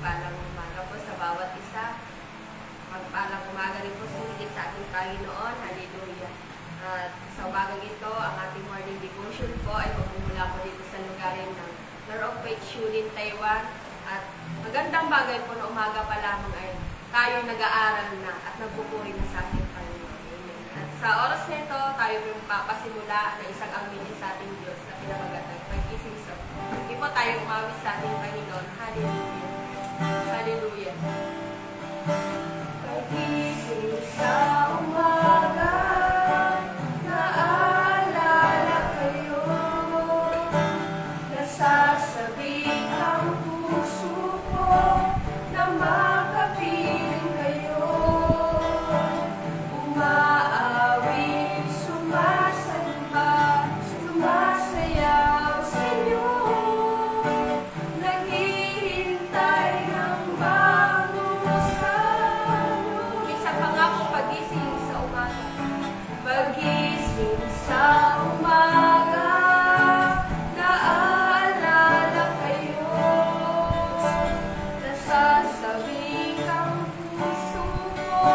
Pagpalang umaga po sa bawat isa. Pagpalang umaga rin po sulit sa ating Panginoon. Hallelujah. At sa umagang ito, ang ating morning devotion po ay magmumula po dito sa lugarin ng Lord of Faith, Shulin, Taiwan. At magandang bagay po na umaga pa lamang ay tayo nag-aaral na at nagpupuri na sa ating Panginoon. Amen. At sa oras na ito, tayo yung papasimula ng isang aminin sa ating Diyos na pinamagat ng pag-ising sa. Hindi po tayo umawis sa ating Panginoon. Hallelujah. Hallelujah. Pag-ising sa umaga, naalala kayo, nasasabik ang puso ko na makapiling kayo, umaawit, sumasamba, sumasayaw sa inyo, naghihintay ng bagong sanyo. Isa pa nga po, pagising sa umaga. Pagising sa umaga, naalala kayo, nasasabik ang puso ko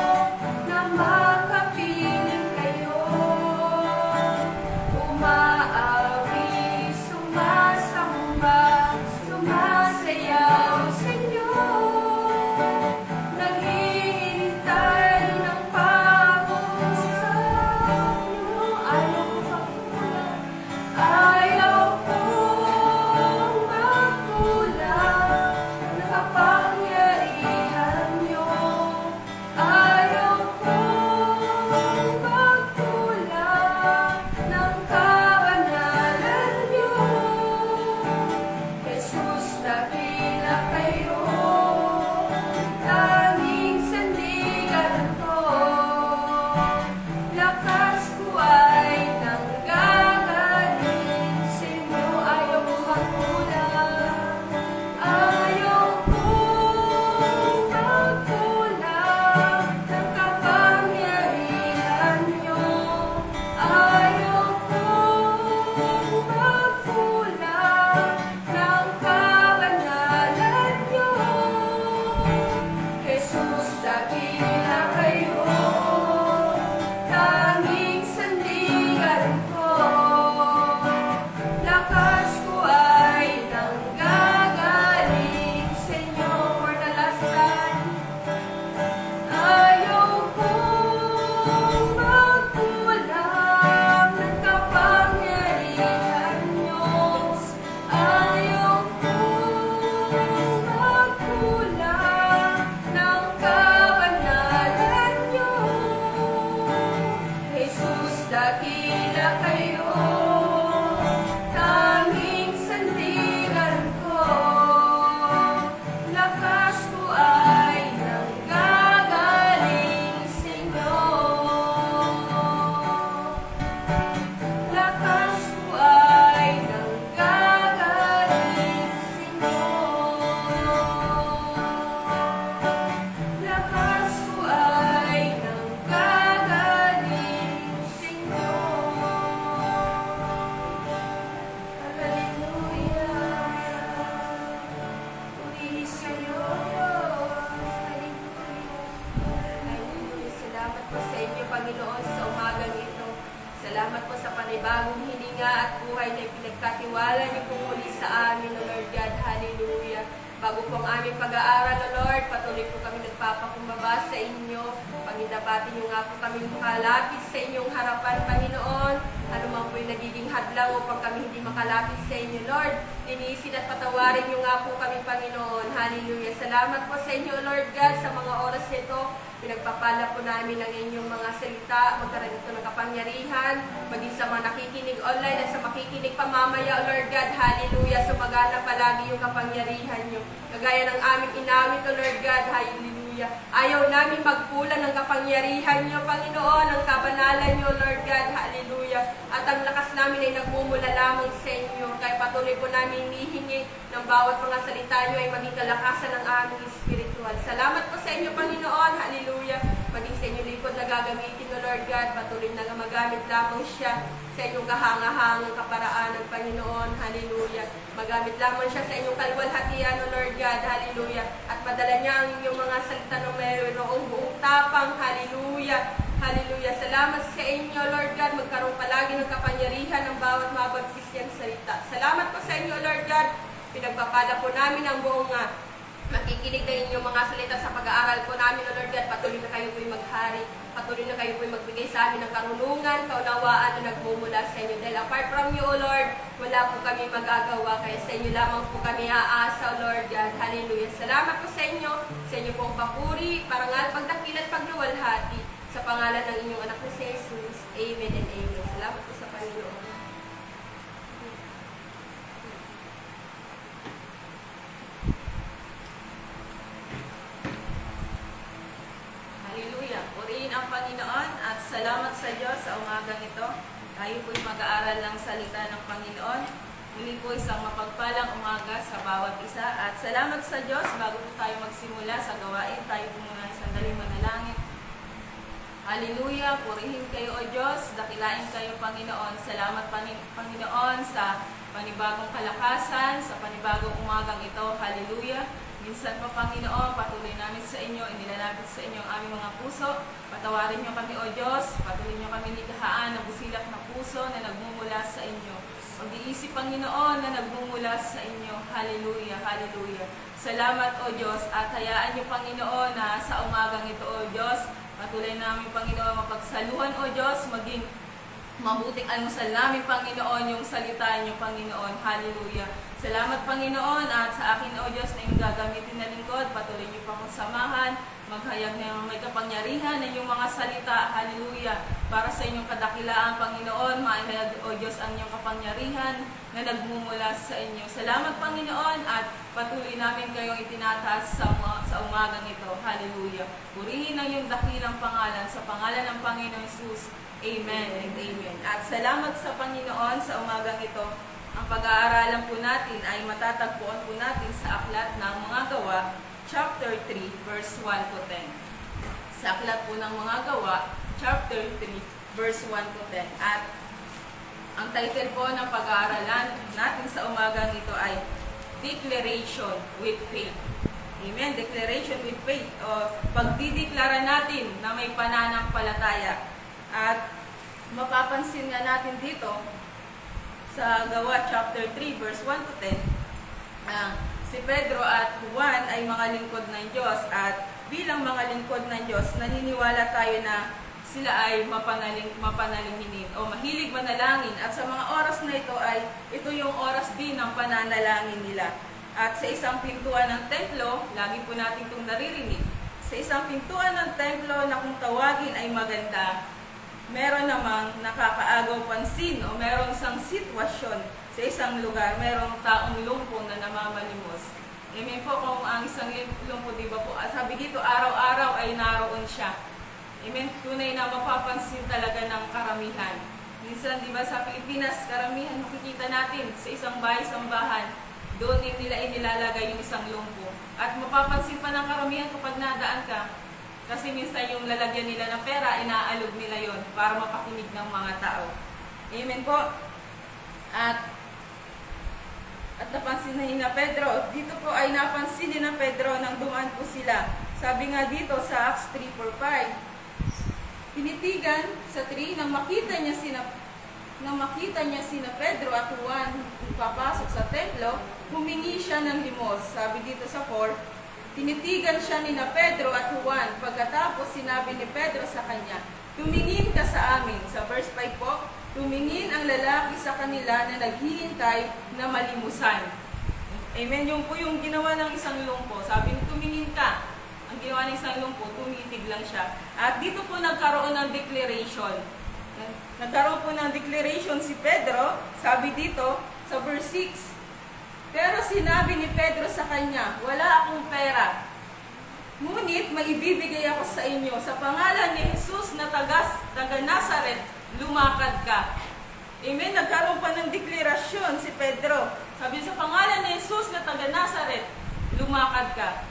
na makapiling kayo, umaawi, sumasamba, sumasayaw sa inyo, naghihintay ng bagong sanyo. Ayaw kong magkulang ng kapangyarihan nyo. Ayaw kong magkulang ng kabanalan nyo. Jesus, dakila kayo, tanging sandigan ko. Lakas ko ay nanggagaling sa inyo. Ayaw kong magkulang, ayaw kong magkulang ng kapangyarihan nyo. Ayaw kong magkulang ng kabanalan nyo. Jesus, dakila kayo, tanging sandigan ko. Lakas ko ay nanggagaling sa inyo. For the last time, ayaw kong magkulang ng kapangyarihan nyo. Ayaw kong magkulang ng kabanalan nyo. Jesus, dakila kayo, tanging sandigan ko. Lakas ko ay nanggagaling sa inyo. Lakas ko ay nanggagaling sa inyo. Lakas ko ay nanggagaling sa inyo. Hallelujah. Pulis kayo. Hallelujah. Salamat po sa inyo, Panginoon, sa umagang ito. Salamat po sa panibagong hininga at buhay na pinagkatiwala niyo po muli sa amin, O Lord God. Hallelujah. Bago po ang aming pag-aaral, O Lord, patuloy po kami nagpapakumbaba sa inyo. Pangitapatin niyo nga po kami makalapit sa inyong harapan, Panginoon. Ano man po yung nagiging hadlang upang kami hindi makalapit sa inyo, Lord. Linisin at patawarin niyo nga po kami, Panginoon. Hallelujah. Salamat po sa inyo, Lord God, sa mga oras nito. Pinagpapala po namin ang inyong mga salita, magkaroon ito ng kapangyarihan, maging sa mga nakikinig online at sa makikinig pamamaya, O Lord God. Hallelujah. Sumagana palagi yung kapangyarihan niyo. Kagaya ng aming inawit, O Lord God. Hallelujah. Ayaw namin magkulang ng kapangyarihan niyo, Panginoon, ang kabanalan niyo, Lord God. Hallelujah. At ang lakas namin ay nagmumula lamang sa inyo. Kaya patuloy po namin hihingi ng ng bawat mga salita nyo ay maging kalakasan ng aming spiritual. Salamat po sa inyo, Panginoon. Hallelujah. Maging sa inyong likod na gagamitin, O Lord God. Patuloy na magamit lamang siya sa inyong kahangahangang kaparaanan, Panginoon. Hallelujah. Magamit lamang siya sa inyong kalwalhatian, O Lord God. Hallelujah. At madala niya ang inyong mga salita ng mayroong buong tapang. Hallelujah. Hallelujah. Salamat sa inyo, Lord God. Magkaroon palagi ng kapangyarihan ng bawat mabagtis niyang salita. Salamat po sa inyo, Lord God. Pinagpapala po namin ang buong makikinig na inyong mga salita sa pag-aaral po namin, O Lord God. Patuloy na kayo po'y maghari. Patuloy na kayo po'y magbigay sa amin ng karunungan, kaunawaan na nagmumula sa inyo. Dahil apart from you, O Lord, wala po kami magagawa. Kaya sa inyo lamang po kami aasa, O Lord God. Hallelujah. Salamat po sa inyo pong papuri, parangal, pagdakilan, pagluwalhati. Sa pangalan ng inyong anak na si Jesus. Amen and amen. Salamat po sa Panginoon. Hallelujah. Purihin ang Panginoon at salamat sa Diyos sa umagang ito. Tayo po'y mag-aaral ng salita ng Panginoon. Muli po isang mapagpalang umaga sa bawat isa. At salamat sa Diyos bago po tayo magsimula sa gawain. Tayo po muna sandaling manalangin. Hallelujah! Purihin kayo, O Diyos. Dakilain kayo, Panginoon. Salamat, Panginoon, sa panibagong kalakasan, sa panibagong umagang ito. Hallelujah! Minsan pa, Panginoon, patuloy namin sa inyo, inilalapit sa inyo ang aming mga puso. Patawarin niyo kami, O Diyos. Patuloy niyo kami nilahaan ng busilak na puso na nagmumula sa inyo. Pag-iisip, Panginoon, na nagmumula sa inyo. Hallelujah! Hallelujah! Salamat, O Diyos. At hayaan niyo, Panginoon, na sa umagang ito, O Diyos, patuloy namin, Panginoon, mapagsaluhan, O Diyos, maging mabuting almusal namin, Panginoon, yung salita niyo, Panginoon. Hallelujah. Salamat, Panginoon, at sa akin, O Diyos, na yung gagamitin na lingkod, patuloy niyo pa akong samahan, maghayag na may kapangyarihan na yung mga salita. Hallelujah. Para sa inyong kadakilaan, Panginoon, maihayag, O Diyos, ang inyong kapangyarihan na nagmumula sa inyo. Salamat, Panginoon, at patuloy namin kayong itinataas sa umagang ito. Hallelujah. Purihin ang iyong dakilang pangalan sa pangalan ng Panginoon Jesus. Amen and amen. At salamat sa Panginoon sa umagang ito. Ang pag-aaralan po natin ay matatagpuan po natin sa aklat ng mga gawa, chapter 3, verse 1 to 10. Sa aklat po ng mga gawa, chapter 3, verse 1 to 10. At ang title po ng pag-aaralan natin sa umagang ito ay Declaration with Faith. Amen. Declaration with Faith. O pagdideklara natin na may pananampalataya. At mapapansin nga natin dito sa Gawa chapter 3 verse 1 to 10, si Pedro at Juan ay mga lingkod ng Diyos, at bilang mga lingkod ng Diyos, naniniwala tayo na sila ay mapanalinginin o mahilig manalangin, at sa mga oras na ito ay ito yung oras din ng pananalangin nila. At sa isang pintuan ng templo, lagi po natin itong naririnig, sa isang pintuan ng templo na kung tawagin ay maganda, meron namang nakakaagaw pansin o merong isang sitwasyon sa isang lugar, merong taong lumpo na namamalimos. Amen po, kung ang isang lumpo, di ba po, sabi dito, araw-araw ay naroon siya. Amen, tunay na mapapansin talaga ng karamihan. Minsan, di ba, sa Pilipinas, karamihan makikita natin sa isang bahay-sambahan, doon nila inilalagay yung isang lumpo. At mapapansin pa ng karamihan kapag nadaan ka, kasi minsan yung lalagyan nila ng pera, inaalog nila yon para mapakinig ng mga tao. Amen po. At napansin na ni Pedro, dito po ay napansin ni Pedro nang dumaan po sila. Sabi nga dito sa Acts 3:4-5, tinitigan sa 3 nang makita niya sina Pedro at Juan papasok sa templo, humingi siya ng limos. Sabi dito sa 4, tinitigan siya ni Pedro at Juan. Pagkatapos sinabi ni Pedro sa kanya, tumingin ka sa amin. Sa verse 5 po, tumingin ang lalaki sa kanila na naghihintay na malimusan. Amen. Yung po yung ginawa ng isang lumpo. Sabi, tumingin ka. Ang ginawa ng isang lumpo, tumitig lang siya. At dito po nagkaroon ng declaration. Nagkaroon po ng declaration si Pedro. Sabi dito sa verse 6, pero sinabi ni Pedro sa kanya, wala akong pera. Ngunit maibibigay ako sa inyo. Sa pangalan ni Jesus na taga Nazaret, lumakad ka. Amen. Nagkaroon pa ng deklarasyon si Pedro. Sabi, sa pangalan ni Jesus na taga lumakad ka.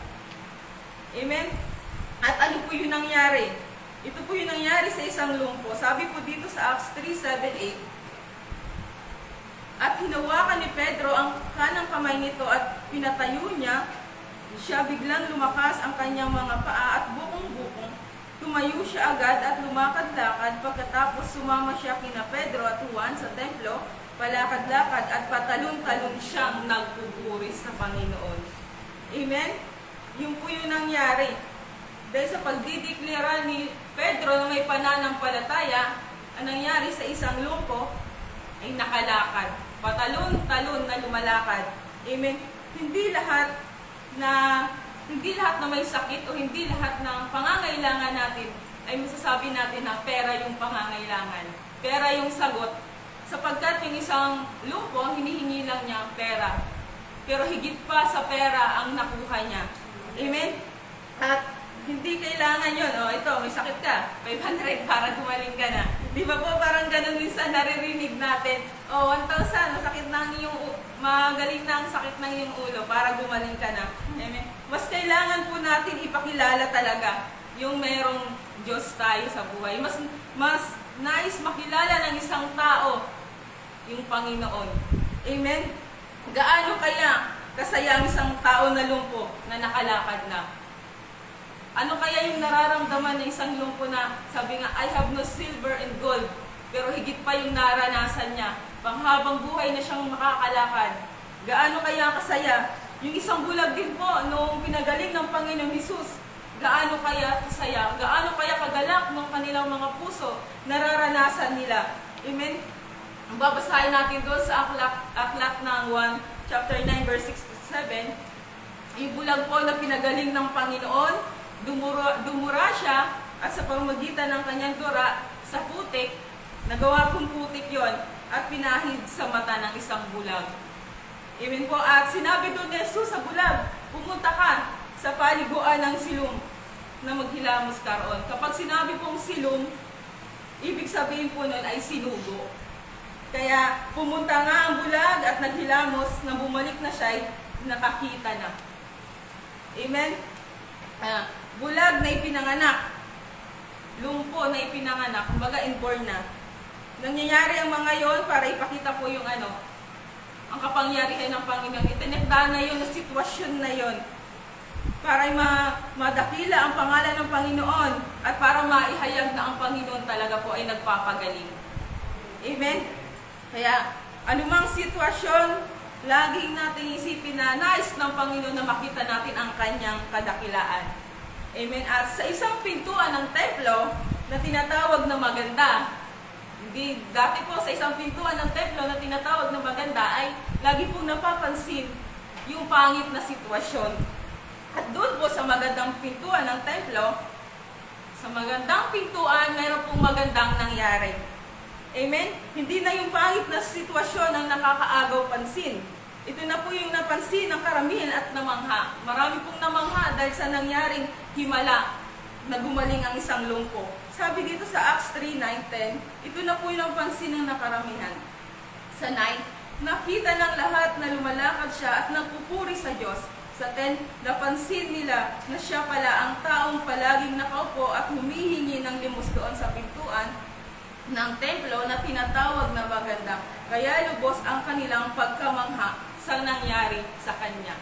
Amen? At ano po yung nangyari? Ito po yung nangyari sa isang lumpo. Sabi po dito sa Acts 3:7-8, at hinawakan ni Pedro ang kanang kamay nito at pinatayo niya. Siya biglang lumakas ang kanyang mga paa at bukong-bukong. Tumayo siya agad at lumakad-lakad. Pagkatapos sumama siya kina Pedro at Juan sa templo, palakad-lakad at patalon-talon siyang nagpupuri sa Panginoon. Amen? Yun po yung nangyari. Dahil sa pagdideklara ni Pedro na may pananampalataya, ang nangyari sa isang lumpo ay nakalakad. Patalon-talon na lumalakad. Amen? Hindi lahat na may sakit o hindi lahat ng pangangailangan natin ay masasabi natin na pera yung pangangailangan. Pera yung sagot. Sapagkat yung isang lumpo, hinihingi lang niya pera. Pero higit pa sa pera ang nakuha niya. Amen? At hindi kailangan yun. O, ito, may sakit ka. 500 para gumaling ka na. Di ba po parang ganun minsan naririnig natin? O, 1,000, masakit na ang iyong magaling na ang sakit ng iyong ulo para gumaling ka na. Amen? Mas kailangan po natin ipakilala talaga yung merong Diyos tayo sa buhay. Mas nais makilala ng isang tao yung Panginoon. Amen? Gaano kaya kasaya ang isang tao na lumpo na nakalakad na? Ano kaya yung nararamdaman ng isang lumpo na sabi nga, I have no silver and gold, pero higit pa yung naranasan niya. Panghabang buhay na siyang makakalakad. Gaano kaya kasaya? Yung isang bulag din po, noong pinagaling ng Panginoong Hesus, gaano kaya kasaya? Gaano kaya kagalak ng kanilang mga puso nararanasan nila? Amen? Babasahin natin doon sa aklat ng 1, chapter 9, verse 6-7. Yung bulag po na pinagaling ng Panginoon, dumura siya at sa pamamagitan ng kanyang dura sa putik, nagawa kong putik yon at pinahid sa mata ng isang bulag. Amen po. At sinabi doon ni Jesus sa bulag, pumunta ka sa paliguan ng silong na maghilamos ka roon. Kapag sinabi pong silong, ibig sabihin po nun ay sinugo. Kaya pumunta nga ang bulag at naghilamos, na bumalik na siya ay nakakita na. Amen? Bulag na ipinanganak, lumpo na ipinanganak, kumbaga inborn na. Nangyayari ang mga yon para ipakita po yung ang kapangyarihan ng Panginoon. Itinakda na yun, na sitwasyon na yon para madakila ang pangalan ng Panginoon at para maihayag na ang Panginoon talaga po ay nagpapagaling. Amen? Kaya, anumang sitwasyon, laging natin isipin na nais ng Panginoon na makita natin ang kanyang kadakilaan. Amen? At sa isang pintuan ng templo na tinatawag na maganda, dati po sa isang pintuan ng templo na tinatawag na maganda ay lagi pong napapansin yung pangit na sitwasyon. At doon po sa magandang pintuan ng templo, sa magandang pintuan, mayroon pong magandang nangyari. Amen? Hindi na yung pangit na sitwasyon ang nakakaagaw pansin. Ito na po yung napansin ng karamihan at namangha. Marami pong namangha dahil sa nangyaring himala na gumaling ang isang lumpo. Sabi dito sa Acts 3:9-10, ito na po yung napansin ng nakaramihan. Sa 9, nakita ng lahat na lumalakad siya at nagpupuri sa Diyos. Sa 10, napansin nila na siya pala ang taong palaging nakaupo at humihingi ng limos doon sa pintuan ng templo na tinatawag na maganda. Kaya lubos ang kanilang pagkamangha sa nangyari sa kanya.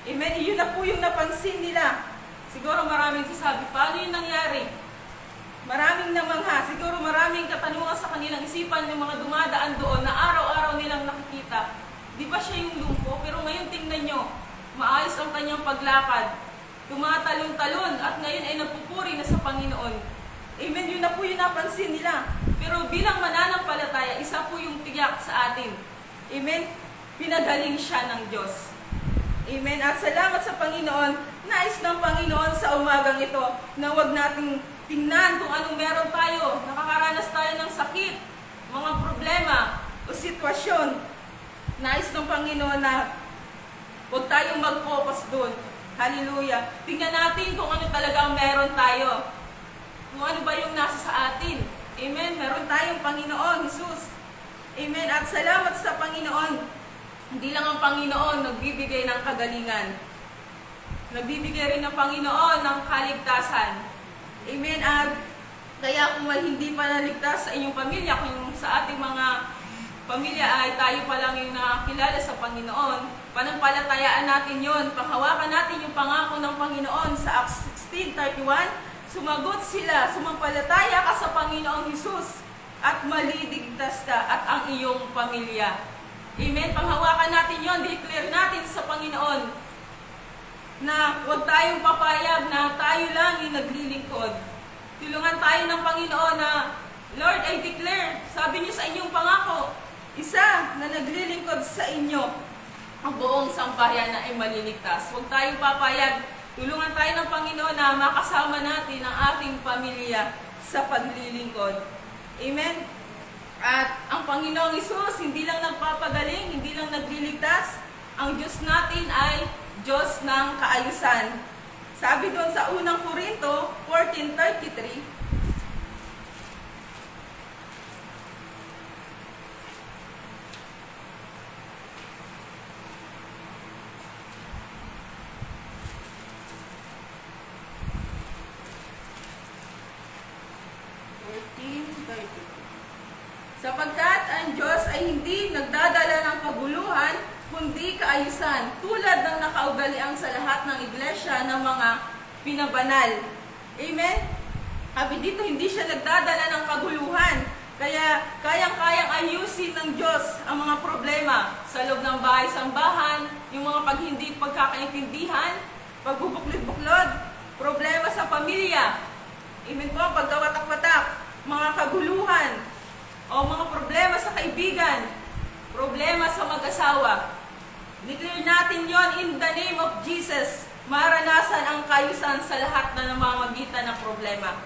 Amen? Iyon na po yung napansin nila. Siguro maraming sasabi, paano yung nangyari? Maraming namangha. Siguro maraming katanungan sa kanilang isipan ng mga dumadaan doon na araw-araw nilang nakikita. Di ba siya yung lumpo? Pero ngayon tingnan nyo, maayos ang kanyang paglakad. Tumatalon-talon at ngayon ay nagpupuri na sa Panginoon. Amen? Yun na po yung napansin nila. Pero bilang mananampalataya, isa po yung tiyak sa atin. Amen? Pinagaling siya ng Diyos. Amen? At salamat sa Panginoon. Nais ng Panginoon sa umagang ito na huwag nating tingnan kung anong meron tayo. Nakakaranas tayo ng sakit, mga problema o sitwasyon. Nais ng Panginoon na huwag tayong mag-focus doon. Hallelujah. Tingnan natin kung ano talaga ang meron tayo. Kung ano ba yung nasa sa atin. Amen. Meron tayong Panginoon, Jesus. Amen. At salamat sa Panginoon. Hindi lang ang Panginoon nagbibigay ng kagalingan. nagbibigay rin ng Panginoon ng kaligtasan. Amen. At kaya kung hindi pa naligtas sa inyong pamilya, kung sa ating mga pamilya ay tayo pa lang yung nakakilala sa Panginoon, panampalatayaan natin yon, panghawakan natin yung pangako ng Panginoon sa Acts 16:31, sumagot sila, sumampalataya ka sa Panginoong Hesus at maliligtas ka at ang iyong pamilya. Amen. Panghawakan natin yon, declare natin sa Panginoon na huwag tayong papayag na tayo lang yung naglilingkod. Tulungan tayo ng Panginoon na, Lord, I declare, sabi niyo sa inyong pangako, isa na naglilingkod sa inyo, ang buong sambahayan na ay maliligtas. Huwag tayong papayag. Tulungan tayo ng Panginoon na makasama natin ang ating pamilya sa paglilingkod. Amen? At ang Panginoong Hesus, hindi lang nagpapagaling, hindi lang nagliligtas. Ang Diyos natin ay Diyos ng kaayusan. Sabi doon sa unang Korinto 14:33, sapagkat ang Diyos ay hindi nagdadala ng kaguluhan, kundi kaayusan, tulad ng nakaugalian sa lahat ng iglesia ng mga pinabanal. Amen? Sabi dito, hindi siya nagdadala ng kaguluhan. Kaya kayang-kayang ayusin ng Diyos ang mga problema sa loob ng bahay-sambahan, yung mga hindi pagkakaintindihan, pagbubuklod-buklod, problema sa pamilya. Amen po, pagkawatak-watak, mga kaguluhan, o mga problema sa kaibigan, problema sa mag-asawa. Declare natin yon in the name of Jesus. Maranasan ang kaayusan sa lahat na namamagitan ng problema.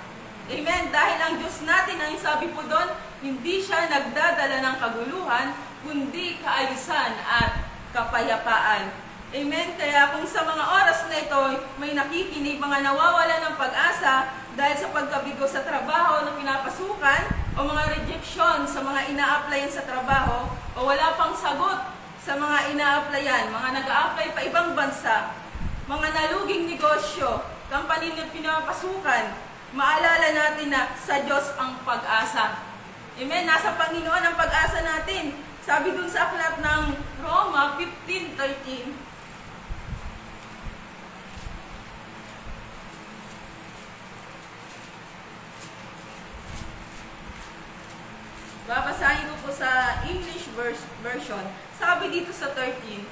Amen. Dahil ang Diyos natin, ang sabi po doon, hindi siya nagdadala ng kaguluhan, kundi kaayusan at kapayapaan. Amen. Kaya kung sa mga oras na ito, may nakikinig, mga nawawala ng pag-asa dahil sa pagkabigo sa trabaho na pinapasukan, o mga rejection sa mga ina-applyan sa trabaho, o wala pang sagot sa mga ina-applyan, mga nag-a-apply pa ibang bansa, mga naluging negosyo, company na pinapasukan, maalala natin na sa Diyos ang pag-asa. Amen? Nasa Panginoon ang pag-asa natin. Sabi dun sa aklat ng Roma 15:13, babasahin ko po sa English version. Sabi dito sa 13,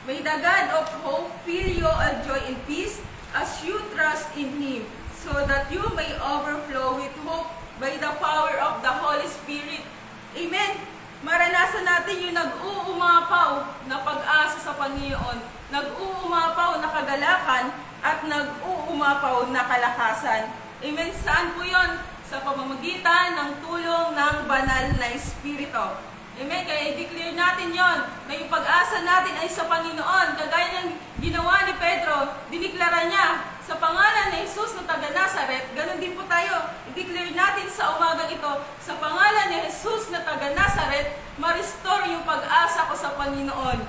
may the God of hope fill you all joy and peace as you trust in Him, so that you may overflow with hope by the power of the Holy Spirit. Amen? Maranasan natin yung nag-uumapaw na pag-asa sa Panginoon, nag-uumapaw na kagalakan, at nag-uumapaw na kalakasan. Amen? Saan po yun? Sa pamamagitan ng tulong ng banal na Espiritu. Amen? Kaya i-declare natin yon na yung pag-asa natin ay sa Panginoon. Kagaya ng ginawa ni Pedro, diniklara niya sa pangalan ni Jesus na taga Nazaret, ganun din po tayo. I-declare natin sa umagang ito, sa pangalan ni Jesus na taga Nazaret, ma-restore yung pag-asa ko sa Panginoon.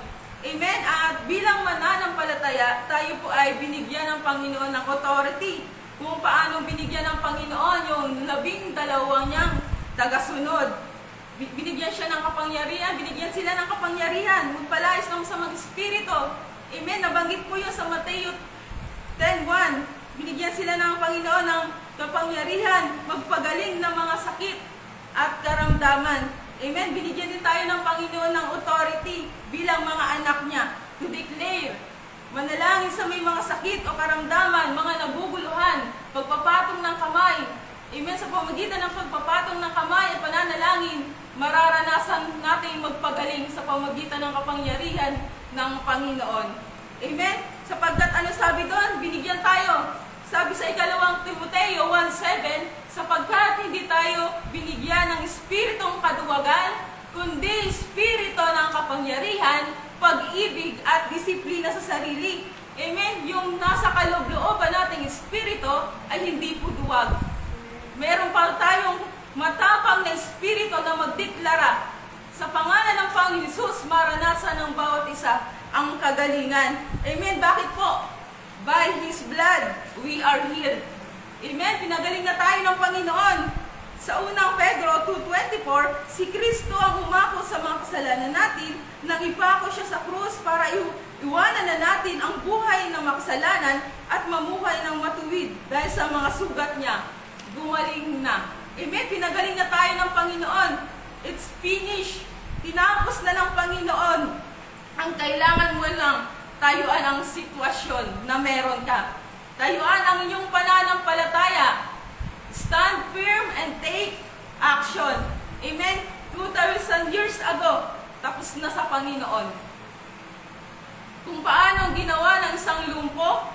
Amen? At bilang mananampalataya, tayo po ay binigyan ng Panginoon ng authority kung paano binigyan ng Panginoon yung 12 niyang tagasunod. Binigyan siya ng kapangyarihan, binigyan sila ng kapangyarihan, magpalayas ng masamang espiritu. Amen? Nabanggit po yun sa Mateo 10:1. Binigyan sila ng Panginoon ng kapangyarihan, magpagaling ng mga sakit at karamdaman. Amen? Binigyan din tayo ng Panginoon ng authority bilang mga anak niya to declare, manalangin sa may mga sakit o karamdaman, mga naguguluhan, pagpapatong ng kamay. Amen? Sa pamagitan ng pagpapatong ng kamay at pananalangin, mararanasan natin magpagaling sa pamagitan ng kapangyarihan ng Panginoon. Amen? Sapagkat ano sabi doon? Binigyan tayo. Sabi sa 2 Timoteo 1:7, sapagkat hindi tayo binigyan ng espiritong kaduwagan, kundi espiritu ng kapangyarihan, pag-ibig at disiplina sa sarili. Amen? Yung nasa kaloob-looban nating espiritu ay hindi po duwag. Meron pa tayong matapang na espiritu na magdeklara. Sa pangalan ng Panginoon Jesus, maranasan ng bawat isa ang kagalingan. Amen? Bakit po? By His blood, we are healed. Amen? Pinagaling na tayo ng Panginoon. Sa unang Pedro 2:24, si Kristo ang umako sa mga kasalanan natin, nang ipako siya sa krus para iwanan na natin ang buhay ng makasalanan at mamuhay ng matuwid dahil sa mga sugat niya. Gumaling na. Amen? Pinagaling na tayo ng Panginoon. It's finished. Tinapos na ng Panginoon. Ang kailangan mo lang, tayuan ang sitwasyon na meron ka. Tayuan ang inyong pananampalataya. Stand firm and take action. Amen? 2,000 years ago, tapos na sa Panginoon. Kung paano ginawa ng isang lumpo,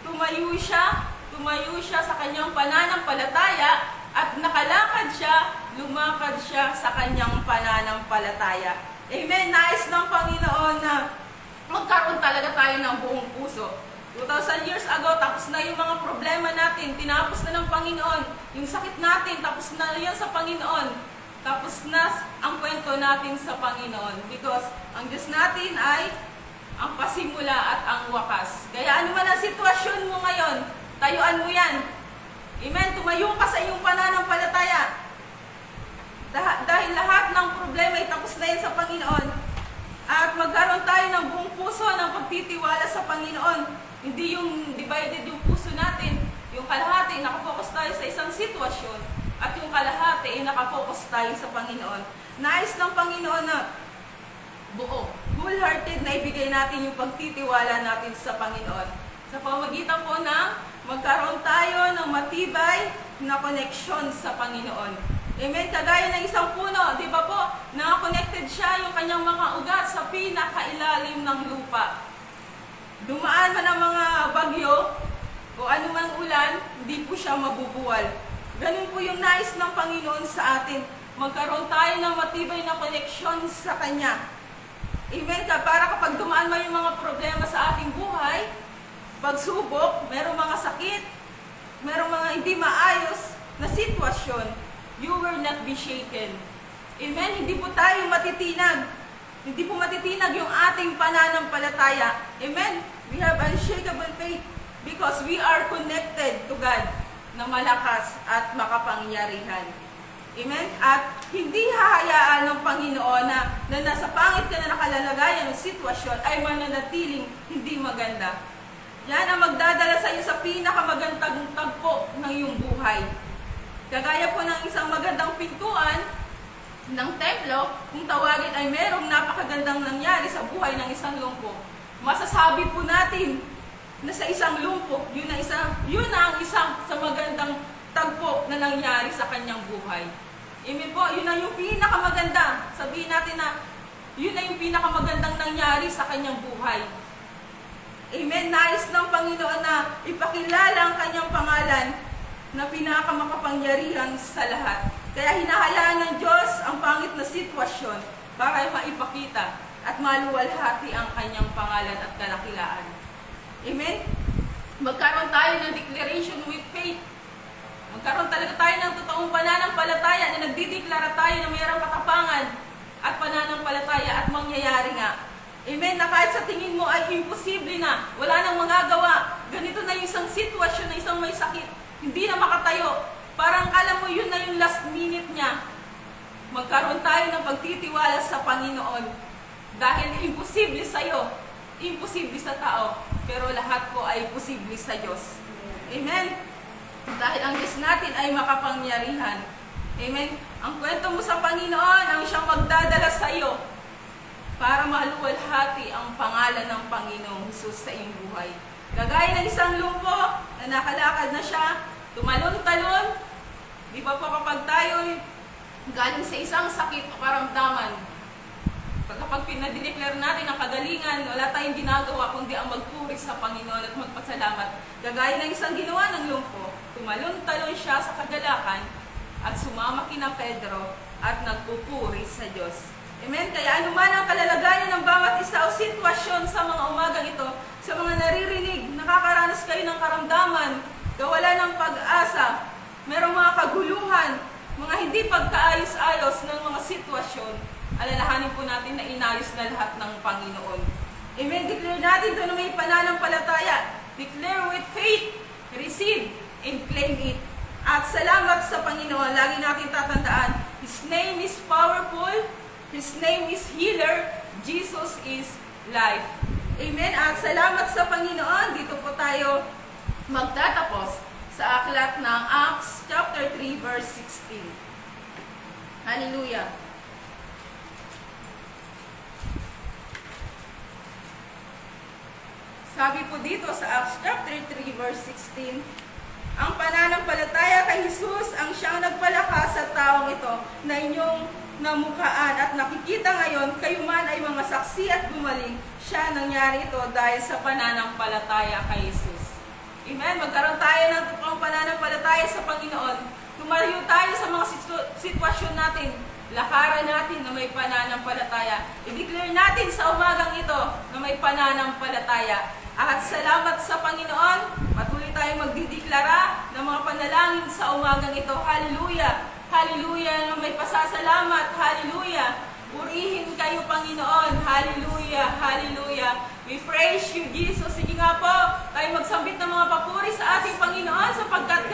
tumayo siya sa kanyang pananampalataya at nakalakad siya, lumakad siya sa kanyang pananampalataya. Amen? Nais ng Panginoon na magkaroon talaga tayo ng buong puso. 2,000 years ago, tapos na yung mga problema natin, tinapos na ng Panginoon. Yung sakit natin, tapos na yan sa Panginoon. Tapos na ang kwento natin sa Panginoon. Because ang Diyos natin ay ang pasimula at ang wakas. Kaya ano man ang sitwasyon mo ngayon, tayuan mo yan. Amen? Tumayo ka sa iyong pananampalataya. Dahil lahat ng problema ay tapos na yan sa Panginoon. At magkaroon tayo ng buong puso ng pagtitiwala sa Panginoon. Hindi yung divided yung puso natin. Yung kalahati, nakafocus tayo sa isang sitwasyon. At yung kalahati, nakafocus tayo sa Panginoon. Nais ng Panginoon na buo, wholehearted na ibigay natin yung pagtitiwala natin sa Panginoon. Sa pamagitan po na magkaroon tayo ng matibay na connection sa Panginoon. Amen? Kagaya ng isang puno, di ba po, naka-connected siya yung kanyang mga ugat sa pinakailalim ng lupa. Dumaan man ang mga bagyo o anumang ulan, hindi po siya mabubuwal. Ganun po yung nais ng Panginoon sa atin. Magkaroon tayo ng matibay na connection sa Kanya. Amen? Para kapag dumaan man yung mga problema sa ating buhay, pagsubok, merong mga sakit, merong mga hindi maayos na sitwasyon, you will not be shaken. Amen? Hindi po tayo matitinag. Hindi po matitinag yung ating pananampalataya. Amen? We have unshakable faith because we are connected to God na malakas at makapangyarihan. Amen? At hindi hahayaan ng Panginoon na nasa pangit ka na nakalalagayan ng sitwasyon ay mananatiling hindi maganda. Yan ang magdadala sa iyo sa pinakamagandang tagpo ng iyong buhay. Kagaya po ng isang magandang pintuan ng templo, kung tawagin ay merong napakagandang nangyari sa buhay ng isang lumpo. Masasabi po natin na sa isang lumpo, yun na ang isang sa magandang tagpo na nangyari sa kanyang buhay. Amen po, yun na yung pinakamaganda. Sabihin natin na yun na yung pinakamagandang nangyari sa kanyang buhay. Amen. Nais ng Panginoon na ipakilala ang kanyang pangalan na pinakamakapangyarihan sa lahat. Kaya hinahayaan ng Diyos ang pangit na sitwasyon para maipakita at maluwalhati ang kanyang pangalan at kadakilaan. Amen? Magkaroon tayo ng declaration with faith. Magkaroon talaga tayo ng totoong pananampalataya na nagdideklara tayo na mayroong katapangan at pananampalataya at mangyayari nga. Amen? Na kahit sa tingin mo ay imposible na, wala nang magagawa, ganito na yung isang sitwasyon na isang may sakit, hindi na makatayo. Parang alam mo yun na yung last minute niya. Magkaroon tayo ng pagtitiwala sa Panginoon. Dahil imposible sa iyo, imposible sa tao, pero lahat po ay posible sa Diyos. Amen? Dahil ang Diyos natin ay makapangyarihan. Amen? Ang kwento mo sa Panginoon, ang siyang magdadala sa iyo para maluwalhati ang pangalan ng Panginoong Hesus sa iyong buhay. Kagaya ng isang lumpo na nakalakad na siya, tumalon-talon, di ba po kapag tayo galing sa isang sakit o karamdaman, kapag pinadideclare natin ang kagalingan, wala tayong ginagawa kundi ang magpuri sa Panginoon at magpasalamat. Gagaya ng isang ginawa ng lumpo, tumalon-talon siya sa kagalakan at sumama kina Pedro at nagpupuri sa Diyos. Amen? Kaya anuman ang kalalagayan ng bawat isa o sitwasyon sa mga umagang ito, sa mga naririnig, nakakaranas kayo ng karamdaman, kawalan ng pag-asa, merong mga kaguluhan, mga hindi pagkaayos-ayos ng mga sitwasyon, alalahanin po natin na inayos na lahat ng Panginoon. Amen? Declare natin ito na may pananampalataya. declare with faith, receive, and claim it. At salamat sa Panginoon, lagi natin tatandaan, His name is powerful, His name is healer, Jesus is life. Amen. At salamat sa Panginoon, dito po tayo magtatapos sa aklat ng Acts chapter 3 verse 16. Hallelujah. Sabi po dito sa Acts chapter 3 verse 16, ang pananampalataya kay Jesus ang siyang nagpalakas sa taong ito na inyong namukhaan at nakikita ngayon, kayo man ay mga saksi at gumaling. Siya nangyari ito dahil sa pananampalataya kay Jesus. Amen? Magkaroon tayo ng totoong pananampalataya sa Panginoon. Tumayo tayo sa mga sitwasyon natin. Lakaran natin na may pananampalataya. I-declare natin sa umagang ito na may pananampalataya. At salamat sa Panginoon, patuloy tayong magdideklara ng mga panalangin sa umagang ito. Hallelujah! Hallelujah! Na may pasasalamat. Hallelujah! Purihin kayo, Panginoon. Hallelujah! Hallelujah! We praise you, Jesus. Sige nga po, tayo magsambit ng mga papuri sa ating Panginoon sapagkat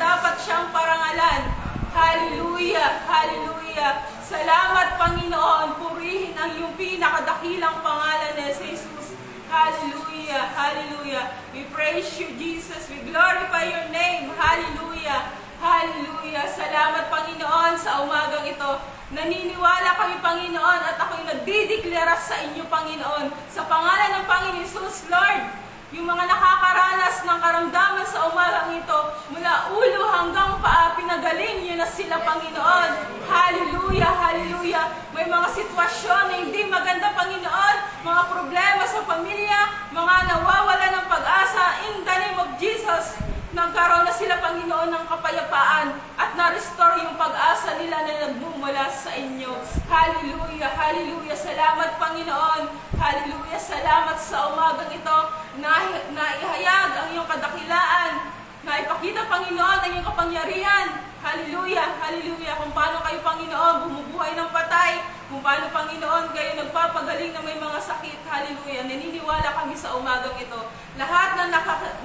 dapat siyang parangalan. Hallelujah! Hallelujah! Salamat, Panginoon. Purihin ang iyong pinakadakilang pangalan ni Jesus. Hallelujah! Hallelujah! We praise you, Jesus. We glorify your name. Hallelujah! Hallelujah! Salamat, Panginoon, sa umagang ito. Naniniwala kami, Panginoon, at ako'y nagdideklara sa inyo, Panginoon, sa pangalan ng Panginoon Jesus, Lord, yung mga nakakaranas ng karamdaman sa umagang ito, mula ulo hanggang paa, pinagaling niyo na sila, Panginoon. Hallelujah! Hallelujah! May mga sitwasyon na hindi maganda, Panginoon, mga problema sa pamilya, mga nawawala ng pag-asa, in the name of Jesus, nagkaroon na sila, Panginoon, ng kapayapaan at na-restore yung pag-asa nila na nagmumula sa inyo. Hallelujah! Hallelujah! Salamat, Panginoon! Hallelujah! Salamat sa umagang ito na ihayag ang iyong kadakilaan, na ipakita, Panginoon, ang iyong kapangyarihan. Hallelujah! Hallelujah! Kung paano kayo, Panginoon, bumubuhay ng patay, kung paano, Panginoon, kayo nagpapagaling na may mga sakit. Hallelujah! Naniniwala kami sa umagang ito. Lahat na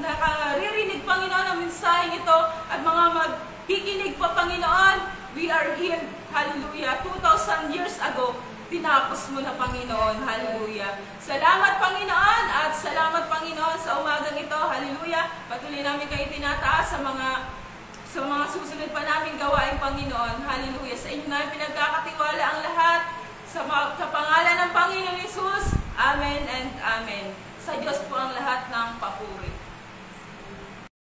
nakaririnig, Panginoon, ang mensaheng ito at mga magkikinig pa, Panginoon, we are healed. Hallelujah! 2,000 years ago, tinapos mo na, Panginoon. Hallelujah! Salamat, Panginoon, at salamat, Panginoon, sa umagang ito. Hallelujah! Patuloy namin kayo tinataas sa mga susunod pa namin gawain, Panginoon. Hallelujah! Sa inyo namin pinagkakatiwala ang lahat. Sa pangalan ng Panginoon Jesus. Amen and Amen. Sa Diyos po ang lahat ng papuri.